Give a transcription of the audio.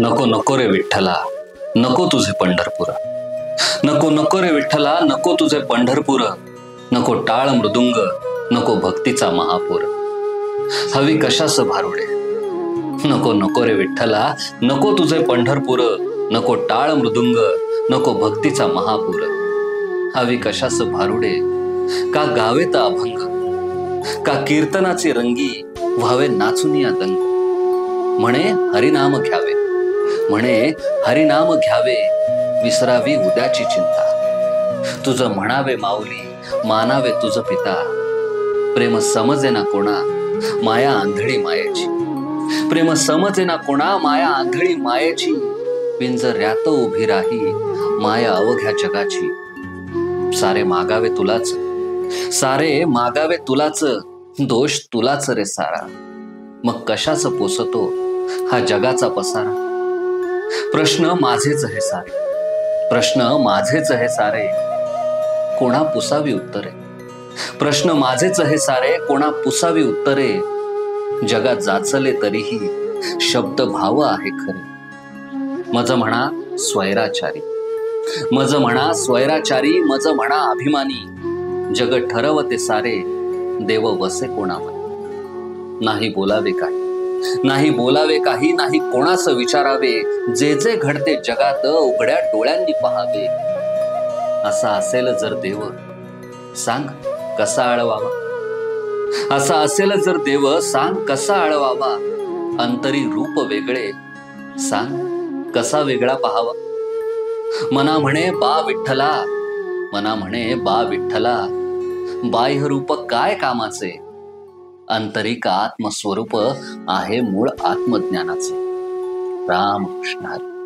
नको नको रे विठ्ठला, नको तुझे पंढरपूर. नको नको रे विठ्ठला, नको तुझे पंढरपूर. नको टाळ मृदुंग, नको भक्तीचा महापूर. हवी कशास भारुडे. नको नको रे विठ्ठला, नको तुझे पंढरपूर. नको टाळ मृदुंग, नको भक्तीचा महापूर. हवी कशास भारुडे, का गावेत अभंग, का कीर्तनाची रंगी व्हावे नाचून दंग. म्हणे हरिनाम घ्यावे, म्हणे हरिनाम घ्यावे, विसरावी उद्याची चिंता. तुझं म्हणावे माऊली, मानावे तुझ पिता. प्रेम समजे ना कोणा, माया आंधळी मायेची. प्रेम समजे ना कोणा, माया आंधळी मायेची. पिंजऱ्यात उभी राही माया अवघ्या जगाची. सारे मागावे तुलाच, सारे मागावे तुलाच, दोष तुलाच रे सारा. मग कशाच पोसतो हा जगाचा पसारा. प्रश्न माझेच हे सारे, प्रश्न माझेच हे सारे, कोणा पुसावी उत्तरे. प्रश्न माझेच हे सारे, कोणा पुसावी उत्तरे. जगात जाचले तरीही शब्द भाव आहे खरे. मज म्हणा स्वैराचारी, मज म्हणा स्वैराचारी, मज म्हणा अभिमानी. जग ठरवते सारे, देव बसे कोणावर. नाही बोलावे काही, नाही बोलावे काही, नाही कोणास विचारावे. जे जे घडते जगात उघड्या डोळ्यांनी पहावे. असा असेल जर देव, सांग कसा आळवावा. असा असेल जर देव, सांग कसा आळवावा. अंतरी रूप वेगळे, सांग कसा वेगळा पहावा. मना म्हणे बा विठ्ठला, मना म्हणे बा विठ्ठला. बाह्य रूप काय कामाचे, आंतरिक आत्मस्वरूप आहे मूळ आत्मज्ञानाचे. राम कृष्ण हरी.